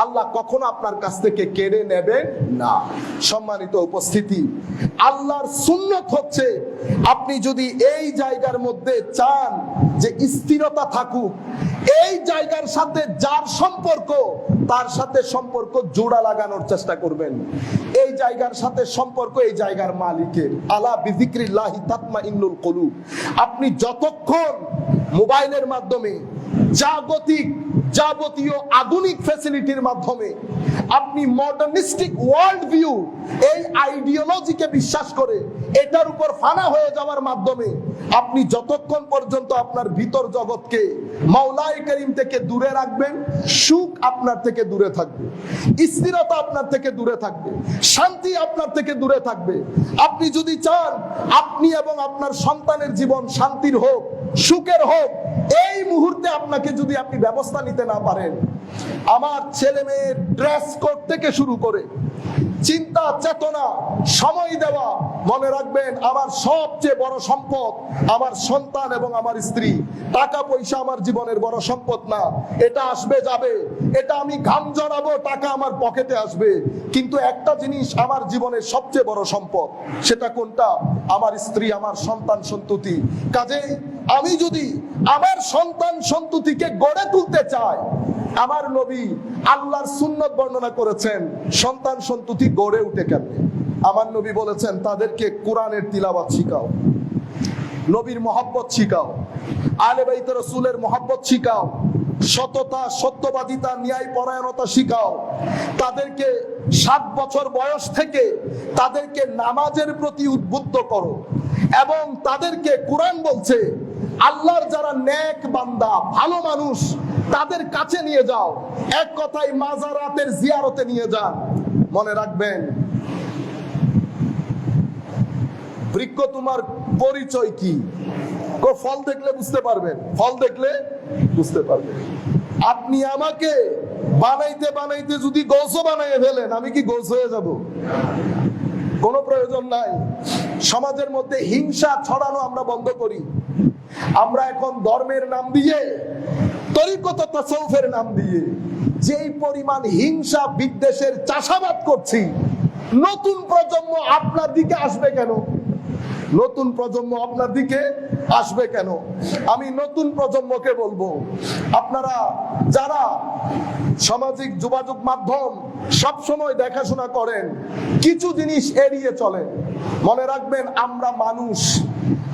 আল্লাহ কখনো আপনার কাছ থেকে কেড়ে নেবেন না। সম্মানিত উপস্থিতি, আল্লাহর সুন্নত হচ্ছে, আপনি যদি এই জায়গার মধ্যে চান যে স্থিরতা থাকুক, এই জায়গার সাথে যার সম্পর্ক, তার সাথে সম্পর্ক জোড়া লাগানোর চেষ্টা করবেন। এই জায়গার সাথে সম্পর্ক এই জায়গার মালিকের। আলা বিযিকরিল্লাহি তাতমাইন্নুল কুলুব। আপনি যতক্ষণ মোবাইলের মাধ্যমে, জাগতিক যাবতীয় আধুনিক ফ্যাসিলিটির মাধ্যমে আপনি মডার্নিস্টিক ওয়ার্ল্ড ভিউ, এই আইডিওলজিকে বিশ্বাস করে এটার উপর ফানা হয়ে যাওয়ার মাধ্যমে আপনি যতক্ষণ পর্যন্ত আপনার ভিতর জগৎকে মাওলাই করিম থেকে দূরে রাখবেন, সুখ আপনার থেকে দূরে থাকবে, স্থিরতা আপনার থেকে দূরে থাকবে, শান্তি আপনার থেকে দূরে থাকবে। আপনি যদি চান আপনি এবং আপনার সন্তানের জীবন শান্তির হোক, সুখের হোক, এই মুহূর্তে আপনাকে যদি আপনি ব্যবস্থা নিতে না পারেন, আমার ছেলে মেয়ের ড্রেস কোড থেকে শুরু করে চিন্তা চেতনা, সময় দেওয়া, মনে রাখবেন আমার সবচেয়ে বড় সম্পদ আমার সন্তান এবং আমার স্ত্রী। টাকা পয়সা আমার জীবনের বড় সম্পদ না, এটা আসবে যাবে, এটা আমি ঘাম জড়াবো, টাকা আমার পকেটে আসবে, কিন্তু একটা জিনিস আমার জীবনের সবচেয়ে বড় সম্পদ, সেটা কোনটা? আমার স্ত্রী, আমার সন্তান সন্ততি। কাজেই আমি যদি আমার সন্তান সন্ততিকে গড়ে তুলতে চাই, আমার নবী আল্লাহর সুন্নত বর্ণনা করেছেন সন্তান সন্ততি গড়ে উঠে কেমনে। আমার নবী বলেছেন তাদেরকে কোরআনের তিলাওয়াত শিখাও, নবীর মহব্বত শিখাও, আলে বাইত রাসূলের মহব্বত শিখাও, সততা, সত্যবাদিতা, ন্যায় পরায়ণতা শিখাও। তাদেরকে 7 বছর বয়স থেকে তাদেরকে নামাজের প্রতি উদ্বুদ্ধ করো এবং তাদেরকে, কোরআন বলছে আল্লাহর যারা নেক বান্দা, ভালো মানুষ, তাদের কাছে নিয়ে যাও। এক কথায় মাজারাতের জিয়ারতে নিয়ে যান। মনে রাখবেন, বৃক্ষ তোমার পরিচয় কি? ফল দেখলে বুঝতে পারবেন, ফল দেখলে বুঝতে পারবেন। আপনি আমাকে বানাইতে বানাইতে যদি গৌস বানাইয়ে ফেলেন, আমি কি গৌস হয়ে যাব? কোনো প্রয়োজন নাই। সমাজের মধ্যে হিংসা ছড়ানো আমরা বন্ধ করি। আমরা এখন ধর্মের নাম দিয়ে, তরিকত তাসাউফের নাম দিয়ে যেই পরিমাণ হিংসা বিদ্বেষের চাষাবাদ করছি, নতুন প্রজন্ম আপনার দিকে আসবে কেন? নতুন প্রজন্ম আপনার দিকে আসবে কেন? আমি নতুন প্রজন্মকে বলবো, আপনারা যারা সামাজিক যোগাযোগ মাধ্যম সব সময় দেখাশোনা করেন, কিছু জিনিস এড়িয়ে চলেন। মনে রাখবেন, আমরা মানুষ,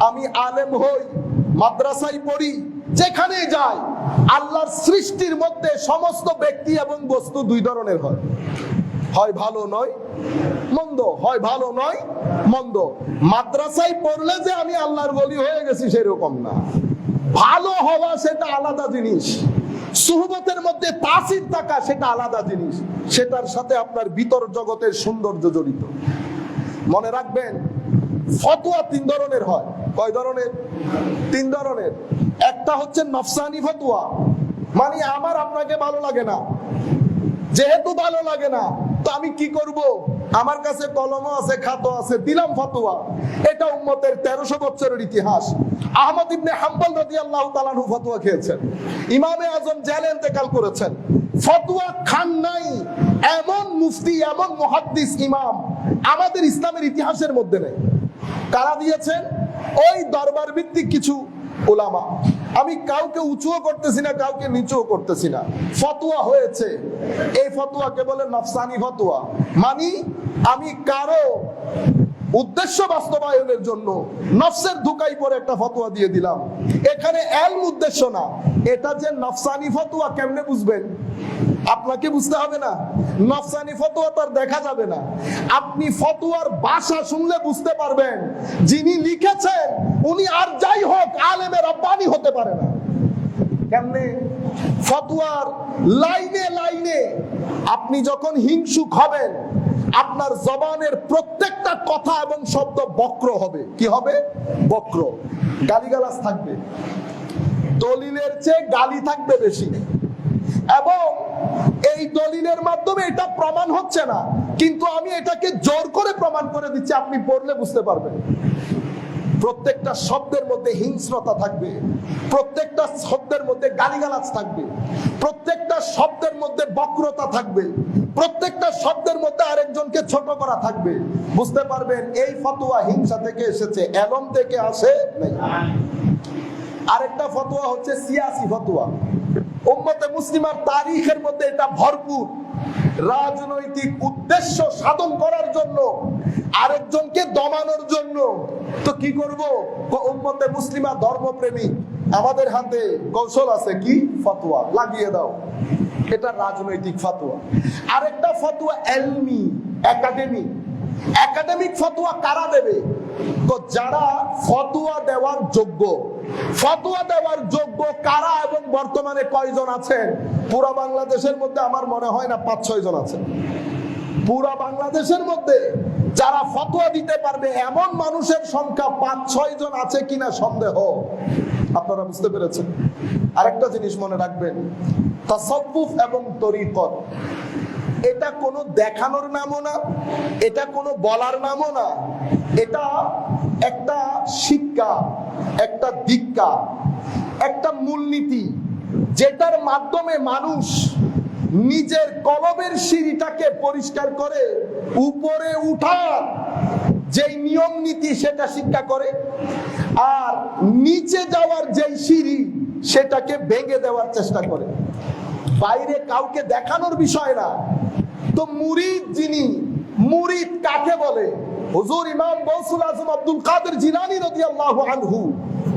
আমি আলেম হই, মাদ্রাসায় পড়ি, যেখানে যাই, আল্লাহর সৃষ্টির মধ্যে সমস্ত ব্যক্তি এবং বস্তু দুই ধরনের হয়, হয় ভালো নয় মন্দ, হয় ভালো নয় মন্দ। মাদ্রাসায় পড়লে যে আমি আল্লাহর ওলি হয়ে গেছি সেরকম না। ভালো হওয়া সেটা আলাদা জিনিস, সুহবতের মধ্যে তাসির থাকা সেটা আলাদা জিনিস, সেটার সাথে আপনার ভিতর জগতের সৌন্দর্য জড়িত। মনে রাখবেন, ফতোয়া তিন ধরনের হয়। কয় ধরনের? তিন ধরনের। একটা হচ্ছে নফসানি ফতোয়া, মানে আমার আপনাকে ভালো লাগে না, যেহেতু ভালো লাগে না তো আমি কি করব, আমার কাছে কলমও আছে, খাতও আছে, দিলাম ফতোয়া। এটা উম্মতের 1300 বছরের ইতিহাস। আহমদ ইবনে হাম্বল রাদিয়াল্লাহু তাআলা আনহু ফতোয়া খেয়েছেন, ইমামে আজম জেলে ইন্তেকাল করেছেন, ফতোয়া খান নাই এমন মুফতি, এমন মুহাদ্দিস ইমাম আমাদের ইসলামের ইতিহাসের মধ্যে নেই। কারা দিয়েছেন? ওই দরবার ভিত্তিক কিছু উলামা। আমি কাউকে উঁচুও করতেছি না, কাউকে নিচুও করতেছি না। ফতোয়া হয়েছে, এই ফতোয়াকে বলে নফসানি ফতোয়া, মানে আমি কারো উদ্দেশ্য বাস্তবায়নের জন্য নফসের ধোঁকায় পড়ে একটা ফতোয়া দিয়ে দিলাম। এখানে এলম উদ্দেশ্য না। এটা যে নফসানি ফতোয়া কেমনে বুঝবেন? আপনাকে বুঝতে হবে না। নফসানি ফতোয়া তার দেখা যাবে না, আপনি ফতোয়ার ভাষা শুনলে বুঝতে পারবেন যিনি লিখেছেন উনি আর যাই হোক আলেমে রব্বানি হতে পারে না। কেমনে? ফতোয়ার লাইনে লাইনে আপনি যখন হিংসুক হবেন, আপনার জবানের প্রত্যেকটা কথা এবং শব্দ বক্র হবে। কি হবে? বক্র। গালিগালাজ থাকবে, দলিলের চেয়ে গালি থাকবে বেশি, এবং এই দলিলের মাধ্যমে এটা প্রমাণ হচ্ছে না, কিন্তু আমি এটাকে জোর করে প্রমাণ করে দিচ্ছি, আপনি পড়লে বুঝতে পারবেন। প্রত্যেকটা শব্দের মধ্যে হিংস্রতা থাকবে, প্রত্যেকটা শব্দের মধ্যে গালিগালাজ থাকবে, প্রত্যেকটা শব্দের মধ্যে বক্রতা থাকবে, প্রত্যেকটা শব্দের মধ্যে আরেকজনকে ছোট করা থাকবে। বুঝতে পারবেন এই ফতোয়া হিংসা থেকে এসেছে, এলম থেকে আসে নাই। আরেকটা ফতোয়া হচ্ছে সিয়াসি ফতোয়া। উম্মতে মুসলিমার তারিখের মধ্যে এটা ভরপুর। রাজনৈতিক উদ্দেশ্য সাধন করার জন্য, আরেকজনকে দমানোর জন্য। তো কি করব? উম্মতে মুসলিমা ধর্মপ্রেমী, আমাদের হাতে কৌশল আছে, কি? ফতোয়া লাগিয়ে দাও। এটা রাজনৈতিক ফতোয়া। আরেকটা ফতোয়া এলমি, একাডেমিক। একাডেমিক ফতোয়া কারা দেবে? তো যারা ফতোয়া দেওয়ার যোগ্য। ফতোয়া দেওয়ার যোগ্য কারা এবং বর্তমানে কয়জন আছেন? পুরা বাংলাদেশের মধ্যে আমার মনে হয় না 5-6 জন আছেন। পুরা বাংলাদেশের মধ্যে যারা ফতোয়া দিতে পারবে এমন মানুষের সংখ্যা 5-6 জন আছে কিনা সন্দেহ। আপনারা বুঝতে পেরেছেন? আরেকটা জিনিস মনে রাখবেন, তাসাউফ এবং তরিকত এটা কোনো দেখানোর নামও না, এটা কোনো বলার নামও না। এটা একটা শিক্ষা, একটা দীক্ষা, একটা মূলনীতি, যেটার মাধ্যমে মানুষ নিজের কলবের সিঁড়িটাকে পরিষ্কার করে উপরে উঠার যেই নিয়ম নীতি সেটা শিক্ষা করে, আর নিচে যাওয়ার যেই সিঁড়ি সেটাকে ভেঙে দেওয়ার চেষ্টা করে। বাইরে কাউকে দেখানোর বিষয় না। তো মুরিদ যিনি, মুরিদ কাকে বলে? হুজুর ইমাম গৌসুল আজম আব্দুল কাদের জিলানী রাদিয়াল্লাহু আনহু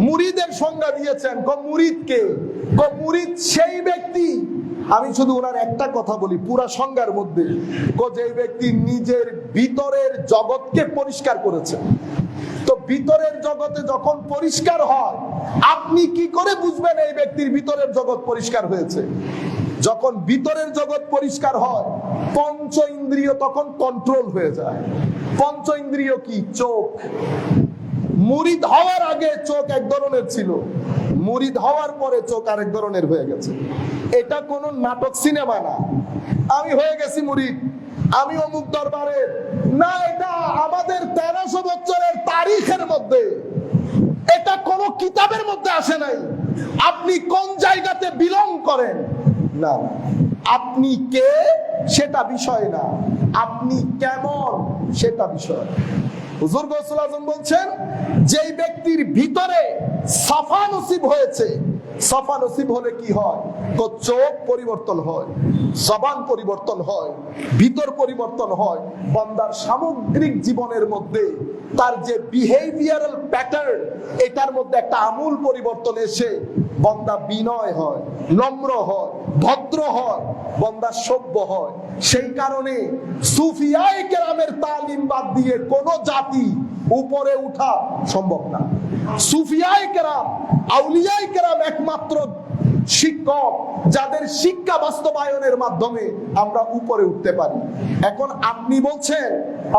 মুরিদের সংজ্ঞা দিয়েছেন। মুরিদ কে? মুরিদ সেই ব্যক্তি, আমি শুধু ওনার একটা কথা বলি পুরা সংজ্ঞার মধ্যে, যে ব্যক্তি নিজের ভিতরের জগৎকে পরিষ্কার করেছে। তো ভিতরের জগতে যখন পরিষ্কার হয়, আপনি কি করে বুঝবেন এই ব্যক্তির ভিতরের জগৎ পরিষ্কার হয়েছে? যখন ভিতরের জগৎ পরিষ্কার হয়, পঞ্চ ইন্দ্রিয় তখন কন্ট্রোল হয়ে যায়। পঞ্চ ইন্দ্রিয় কি? চোখ। মুরিদ হওয়ার আগে চোখ এক ধরনের ছিল, মুরিদ হওয়ার পরে চোখ আরেক ধরনের হয়ে গেছে। এটা কোনো নাটক সিনেমা না, আমি হয়ে গেছি মুরিদ, আমি অমুক দরবারের না। এটা আমাদের 1300 বছরের তারিখের মধ্যে, এটা কোনো কিতাবের মধ্যে আসে নাই। আপনি কোন জায়গাতে বিলং করেন না, আপনি কে সেটা বিষয় না, আপনি কেমন সেটা বিষয়। হুজুর গৌসুল আজম বলছেন, যেই ব্যক্তির ভিতরে সাফা নসিব হয়েছে, সাফা নসিব হলে কি হয়? তো চোখ পরিবর্তন হয়, জবান পরিবর্তন হয়, ভিতর পরিবর্তন হয়। বান্দার সামগ্রিক জীবনের মধ্যে তার যে বিহেভিয়ারাল প্যাটার্ন, এটার মধ্যে একটা আমূল পরিবর্তন এসে বান্দা বিনয় হয়, নম্র হয়, ভদ্র হয়, বান্দা সভ্য হয়। সেই কারণে সুফিয়ায়ে কেরামের তালিম বাদ দিয়ে কোন জাতি উপরে উঠা সম্ভব না। সুফিয়ায়ে কেরাম, আউলিয়ায়ে কেরাম একমাত্র শিক্ষক, যাদের শিক্ষা বাস্তবায়নের মাধ্যমে আমরা উপরে উঠতে পারি। এখন আপনি বলছেন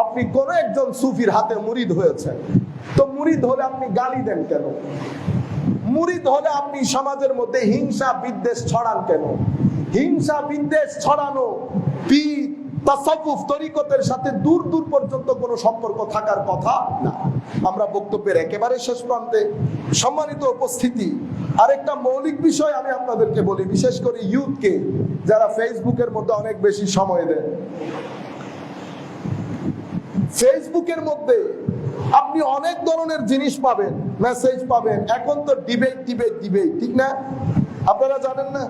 আপনি কোন একজন সুফির হাতে মুরিদ হয়েছেন, তো মুরিদ হলে আপনি গালি দেন কেন? মুরিদ হলে আপনি সমাজের মধ্যে হিংসা বিদ্বেষ ছড়ান কেন? হিংসা বিদ্বেষ ছড়ানো পীর তাসাউফ তরিকতের সাথে দূর দূর পর্যন্ত কোনো সম্পর্ক থাকার কথা না। আমরা বক্তব্যের একেবারে শেষ প্রান্তে। সম্মানিত উপস্থিতি, আরেকটা মৌলিক বিষয় আমি আপনাদেরকে বলি, বিশেষ করে ইউথকে, যারা ফেসবুকের মধ্যে অনেক বেশি সময় দেন। ফেসবুকের মধ্যে আপনি অনেক ধরনের জিনিস পাবেন, মেসেজ পাবেন। এখন তো ডিবেট, ঠিক না? আপনারা জানেন না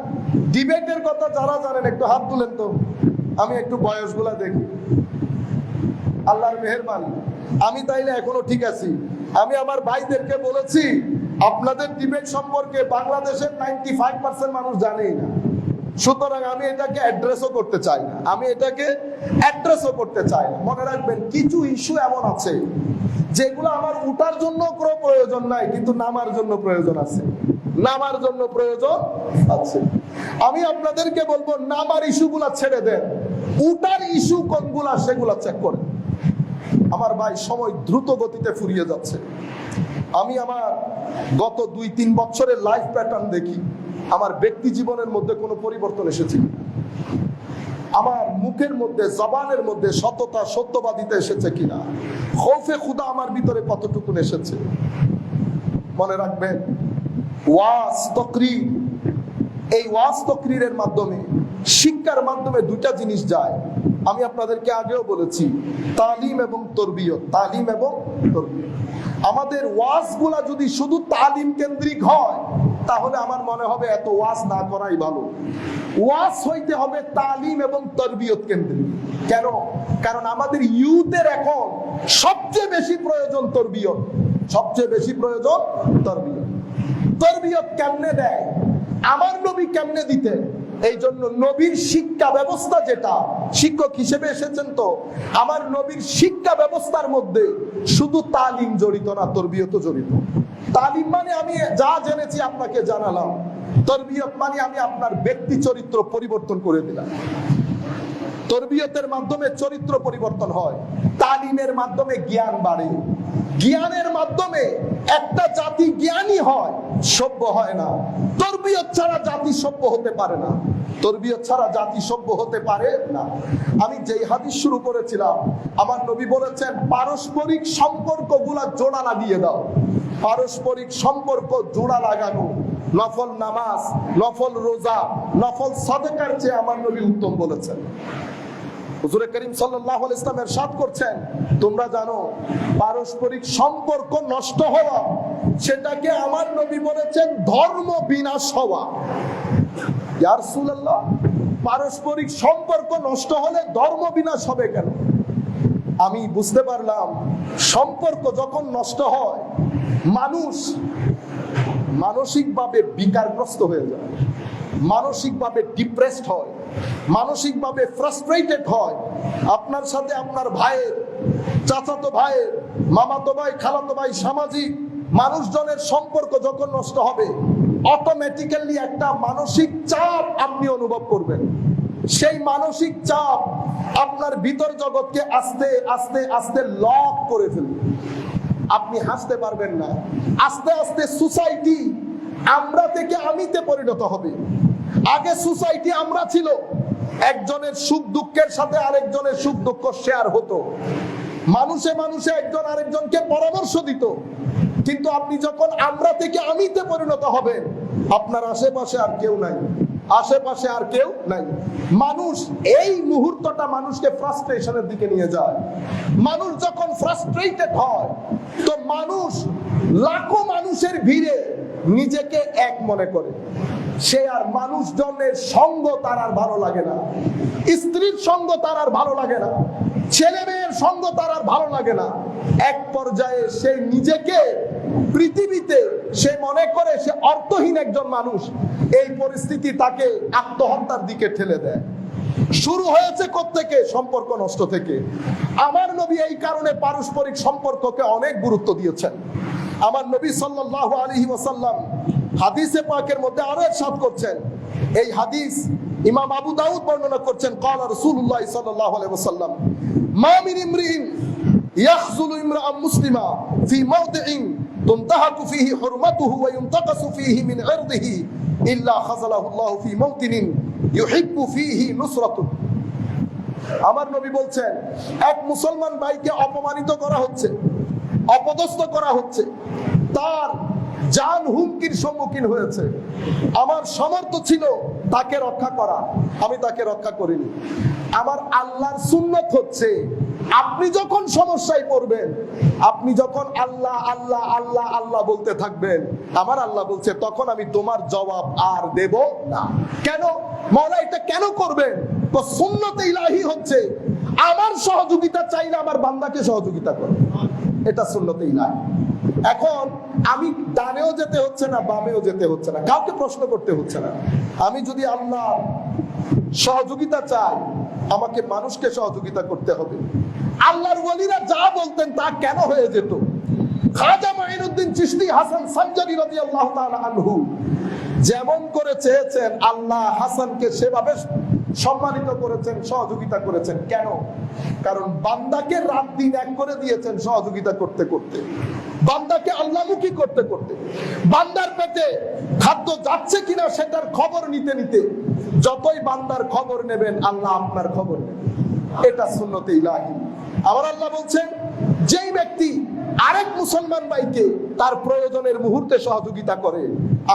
ডিবেটের কথা? যারা জানেন একটু হাত তুলেন তো, আমি একটু বয়সগুলা দেখি। আল্লাহর মেহেরবানি, আমি তাইলে এখনো ঠিক আছি। আমি আমার ভাইদেরকে বলেছি আপনাদের ডিবেট সম্পর্কে বাংলাদেশের 95% মানুষ জানেই না। সুতরাং আমি এটাকে অ্যাড্রেসও করতে চাই না, মনে রাখবেন কিছু ইস্যু এমন আছে যেগুলো আমার উঠার জন্য কোনো প্রয়োজন নাই, কিন্তু নামার জন্য প্রয়োজন আছে। আমি আপনাদেরকে বলবো নামার ইস্যুগুলা ছেড়ে দেন, উঠার ইস্যু কোনগুলা সেগুলা চেক করেন। আমার ভাই, সময় দ্রুত গতিতে ফুরিয়ে যাচ্ছে। আমি আমার গত 2-3 বছরের লাইফ প্যাটার্ন দেখি, আমার ব্যক্তি জীবনের মধ্যে কোনো পরিবর্তন এসেছে, আমার মুখের মধ্যে, জবানের মধ্যে সততা, সত্যবাদিতা এসেছে কিনা, খৌফে খুদা আমার ভিতরে কতটুকু এসেছে। মনে রাখবেন, ওয়াজ তাকরীর, এই ওয়াজ তাকরীরের মাধ্যমে, শিক্ষার মাধ্যমে দুটা জিনিস যায়। আমি আপনাদেরকে আগেও বলেছি, তালিম এবং তরবিয়ত। আমাদের ওয়াজগুলা যদি শুধু তালিম কেন্দ্রিক হয়, তাহলে আমার মনে হবে এত ওয়াজ না করাই ভালো। ওয়াজ হইতে হবে তালিম এবং তরবিয়ত কেন্দ্রিক। কেন? কারণ আমাদের ইউথের এখন সবচেয়ে বেশি প্রয়োজন তরবিয়ত। তরবিয়ত কেমনে দেয়? আমার নবী কেমনে দিতেন? এই জন্য নবীর শিক্ষা ব্যবস্থা, যেটা শিক্ষক হিসেবে এসেছেন, তো আমার নবীর শিক্ষা ব্যবস্থার মধ্যে শুধু তালিম জড়িত না, তরবিয়ত জড়িত। তালিম মানে আমি যা জেনেছি আপনাকে জানালাম, তরবিয়ত মানে আমি আপনার ব্যক্তি চরিত্র পরিবর্তন করে দিলাম। তরবিয়তের মাধ্যমে চরিত্র পরিবর্তন হয়, তালিমের মাধ্যমে জ্ঞান বাড়ে, জ্ঞানের মাধ্যমে একটা জাতি জ্ঞানী হয়, সভ্য হয় না। তরবিয়ত ছাড়া জাতি সভ্য হতে পারে না। আমি যেই হাদিস শুরু করেছিলাম, আমার নবী বলেছেন পারস্পরিক সম্পর্কগুলা জোড়া লাগিয়ে দাও। পারস্পরিক সম্পর্ক জোড়া লাগানো, নফল নামাজ, নফল রোজা, নফল সাদকার চেয়ে আমার নবী উত্তম বলেছেন। হুজুরে করিম সাল্লাল্লাহু আলাইহি ওয়াসাল্লাম ইরশাদ করছেন, তোমরা জানো পারস্পরিক সম্পর্ক নষ্ট হওয়া, সেটাকে আমার নবী বলেছেন ধর্ম বিনাশ হওয়া। ইয়া রাসূলুল্লাহ, পারস্পরিক সম্পর্ক নষ্ট হলে ধর্ম বিনাশ হবে কেন? আমি বুঝতে পারলাম, সম্পর্ক যখন নষ্ট হয়, মানুষ মানসিকভাবে বিকারগ্রস্ত হয়ে যায়, মানসিকভাবে ডিপ্রেসড হয়, মানসিকভাবে ফ্রাস্ট্রেটেড হয়। আপনার সাথে আপনার ভাইয়ের, চাচাতো ভাইয়ের, মামাতো ভাই, খালাতো ভাই, সামাজিক মানুষজনের সম্পর্ক যখন নষ্ট হবে, অটোমেটিক্যালি একটা মানসিক চাপ আপনি অনুভব করবেন। সেই মানসিক চাপ আপনার ভিতর জগৎকে আস্তে আস্তে আস্তে লক করে ফেলবে। আপনি হাসতে পারবেন না। আস্তে আস্তে সোসাইটি আমরা থেকে আমিতে পরিণত হবে। আগে সোসাইটি আমরা ছিল, একজনের সুখ দুঃখের সাথে আরেকজনের সুখ দুঃখ শেয়ার হতো, মানুষে মানুষে একজন আরেকজনকে পরামর্শ দিত। কিন্তু আপনি যখন আমরা থেকে আমিতে পরিণত হবেন, আপনার আশেপাশে আর কেউ নাই, মানুষ, এই মুহূর্তটা মানুষকে ফ্রাস্ট্রেশনের দিকে নিয়ে যায়। মানুষ যখন ফ্রাস্ট্রেটেড হয়, তো মানুষ লাখো মানুষের ভিড়ে নিজেকে এক মনে করে। সে আর মানুষজনের সঙ্গ তার আর ভালো লাগে না, স্ত্রীর সঙ্গ তার আর ভালো লাগে না, ছেলে মেয়ের সঙ্গ তার আর ভালো লাগে না। এক পর্যায়ে সে নিজেকে পৃথিবীতে, সে মনে করে সে অর্থহীন একজন মানুষ। এই পরিস্থিতি তাকে আত্মহত্যার দিকে ঠেলে দেয়। শুরু হয়েছে কোত্থেকে? সম্পর্ক নষ্ট থেকে। আমার নবী এই কারণে পারস্পরিক সম্পর্ককে অনেক গুরুত্ব দিয়েছেন। আমার নবী সাল্লাল্লাহু আলাইহি ওয়াসাল্লাম হাদিসে পাকের মধ্যে আরো ইরশাদ করছেন, এই হাদিস ইমাম আবু দাউদ বর্ণনা করছেন, قال রাসূলুল্লাহ সাল্লাল্লাহু আলাইহি ওয়াসাল্লাম মা মিন ইমরিইন ইয়াখযুলু ইমরাআন মুসলিমা ফি মাওদিইন তুনতাহাকু ফীহি হুরমাতুহু ওয়া ইউনতাকাসু ফীহি মিন ইরদিহি ইল্লা খাযালাহু আল্লাহু ফি মাওতিনিন ইউহিব্বু ফীহি নুসরাতুহু। আমার নবী বলছেন, এক মুসলমান ভাইকে অপমানিত করা হচ্ছে, অপদস্থ করা হচ্ছে, তার জান হুমকির সম্মুখীন হয়েছে, আমার সামর্থ্য ছিল তাকে রক্ষা করা, আমি তাকে রক্ষা করিনি। আমার আল্লাহর সুন্নত হচ্ছে, আপনি যখন সমস্যায় পড়বেন, আপনি যখন আল্লাহ আল্লাহ আল্লাহ আল্লাহ বলতে থাকবেন, আমার আল্লাহ বলছে তখন আমি তোমার জবাব আর দেব না। কেন মাওলা এটা কেন করবেন? তো সুন্নতে ইলাহি হচ্ছে, আমার সহযোগিতা চাইলে আমার বান্দাকে সহযোগিতা করবে, এটা সুন্নতে ইলাহি। এখন আমি ডানেও যেতে হচ্ছে না, বামেও যেতে হচ্ছে না, কাউকে প্রশ্ন করতে হচ্ছে না। আমি যদি আল্লাহ সহযোগিতা চাই, আমাকে মানুষকে সহযোগিতা করতে হবে। আল্লাহর ওয়ালিরা যা বলতেন তা কেন হয়ে যেত? খাজা মাইনুদ্দিন চিশতি হাসান সানজারি রাদিয়াল্লাহু তাআলা আনহু যেমন করে চেয়েছেন, আল্লাহ হাসানকে সেভাবে সম্মানিত করেছেন, সহযোগিতা করেছেন। কেন? কারণ বান্দাকে রাত দিন এক করে দিয়েছেন সহযোগিতা করতে করতে, বান্দাকে আল্লাহমুখী করতে করতে, বান্দার পেটে খাদ্য যাচ্ছে কিনা সেটার খবর নিতে নিতে। যতই বান্দার খবর নেবেন, আল্লাহ আপনার খবর নেবেন, এটা সুন্নতে ইলাহি। আমার আল্লাহ বলছেন, যেই ব্যক্তি আরেক মুসলমান ভাইকে তার প্রয়োজনের মুহূর্তে সহযোগিতা করে,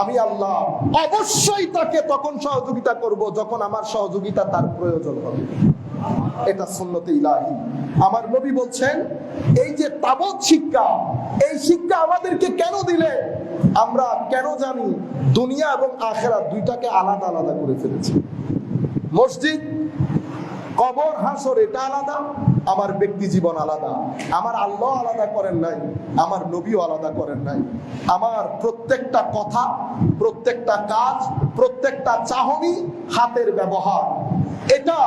আমি আল্লাহ অবশ্যই তাকে তখন সহযোগিতা করব যখন আমার সহযোগিতা তার প্রয়োজন হবে, এটা সুন্নতে ইলাহি। আমার নবী বলছেন, এই যে তাবৎ শিক্ষা, এই শিক্ষা আমাদেরকে কেন দিলে? আমরা কেন জানি দুনিয়া এবং আখিরাত দুইটাকে আলাদা আলাদা করে ফেলেছি। মসজিদ, কবর, হাসর এটা আলাদা, আমার ব্যক্তি জীবন আলাদা। আমার আল্লাহ আলাদা করেন নাই, আমার নবীও আলাদা করেন নাই। আমার প্রত্যেকটা কথা, প্রত্যেকটা কাজ, প্রত্যেকটা চাহনি, হাতের ব্যবহার, এটা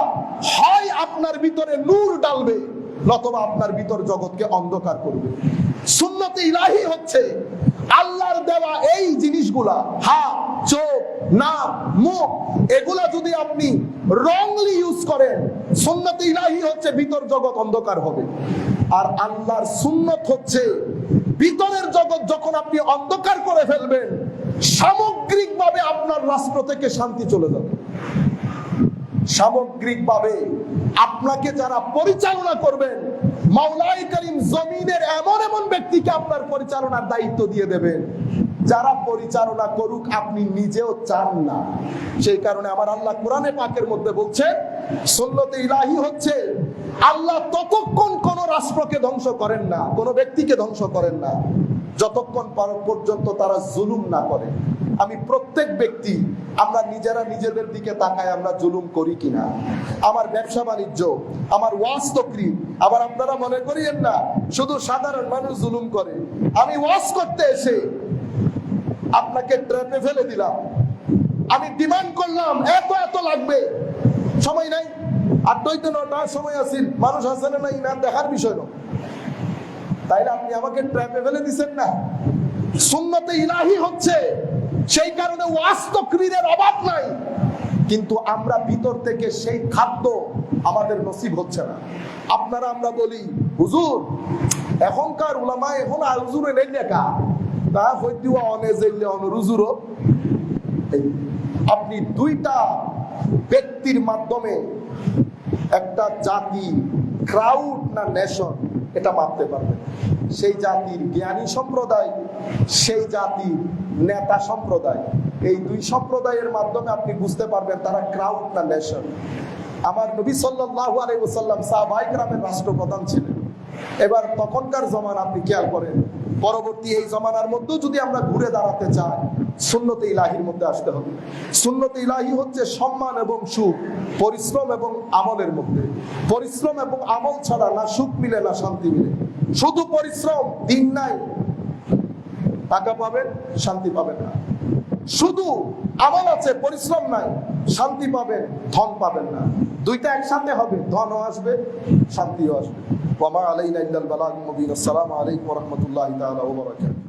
হয় আপনার ভিতরে নূর ডালবে, নতুবা আপনার ভিতর জগৎকে অন্ধকার করবে। সুন্নতে ইলাহি হচ্ছে আল্লাহর দেওয়া এই জিনিসগুলা, হাত, চোখ, নাক, মুখ, এগুলা যদি আপনি রংলি ইউজ করেন, সুন্নতে ইলাহি হচ্ছে ভিতর জগৎ অন্ধকার হবে। আর আল্লাহর সুন্নত হচ্ছে ভিতরের জগৎ যখন আপনি অন্ধকার করে ফেলবেন, সামগ্রিকভাবে আপনার রাষ্ট্র থেকে শান্তি চলে যাবে। সামগ্রিকভাবে আপনাকে যারা পরিচালনা করবেন, মাওলাই করিম জমিনের এমন এমন ব্যক্তিকে আপনার পরিচালনার দায়িত্ব দিয়ে দেবেন, যারা পরিচালনা করুক আপনি নিজেও চান না। সেই কারণে আমার আল্লাহ কোরআনে পাকের মধ্যে বলছে, সুন্নতে ইলাহি হচ্ছে আল্লাহ ততক্ষণ কোন রাষ্ট্রকে ধ্বংস করেন না, কোন ব্যক্তিকে ধ্বংস করেন না, যতক্ষণ পর্যন্ত তারা জুলুম না করে। আমি প্রত্যেক ব্যক্তি, আমরা নিজেরা নিজেদের দিকে তাকায় আমরা জুলুম করি কিনা। আমার ব্যবসা বাণিজ্য, আমার ওয়াজ তকরির, আবার আপনারা মনে করিয়েন না শুধু সাধারণ মানুষ জুলুম করে। আমি ওয়াজ করতে এসে আপনাকে ট্র্যাপে ফেলে দিলাম, আমি ডিমান্ড করলাম এত এত লাগবে, সময় নাই, 8টা 9টার সময় আসিল, মানুষ আসে না নাই না দেখার বিষয় না, তাইলে আপনি আমাকে ট্র্যাপে ফেলে দিচ্ছেন না। সুন্নতে ইলাহি হচ্ছে সেই কারণে ওয়াজ তকরীরের অভাব নাই, কিন্তু আমরা ভিতর থেকে সেই খাদ্য আমাদের নসিব হচ্ছে না। আপনারা আমরা বলি হুজুর এখনকার উলামা এখন আর হুজুরে নেই লেখা, তা হইতিও অনে যাইলে অনুরুজুরও। আপনি দুইটা ব্যক্তির মাধ্যমে একটা জাতি, ক্রাউড না নেশন, এটা মাপতে পারবেন। সেই জাতির জ্ঞানী সম্প্রদায়, সেই জাতির নেতা সম্প্রদায়, এই দুই সম্প্রদায়ের মাধ্যমে আপনি বুঝতে পারবেন তারা ক্রাউড না নেশন। আমার নবী সাল্লাল্লাহু আলাইহি ওয়াসাল্লাম সাহাবায়ে কেরামের রাষ্ট্রপ্রধান ছিলেন। এবার তখনকার জমানা আপনি খেয়াল করেন, পরবর্তী এই জমানার মধ্যেও যদি আমরা ঘুরে দাঁড়াতে চাই, সুন্নতে ইলাহির মধ্যে আসতে হবে। সুন্নতে ইলাহি হচ্ছে সম্মান এবং সুখ, পরিশ্রম এবং আমলের মধ্যে। পরিশ্রম এবং আমল ছাড়া না সুখ মিলে না শান্তি মিলে। শুধু পরিশ্রম, দিন নাই, টাকা পাবেন, শান্তি পাবেন না। শুধু আমল আছে, পরিশ্রম নাই, শান্তি পাবেন, ধন পাবেন না। দুইটা একসাথে হবে, ধনও আসবে, শান্তিও আসবে। ওয়া মা আলাইনা ইল্লাল বালাগুল মুবিন। আসসালামু আলাইকুম ওয়া রাহমাতুল্লাহি তাআলা ওয়া বারাকাতুহু।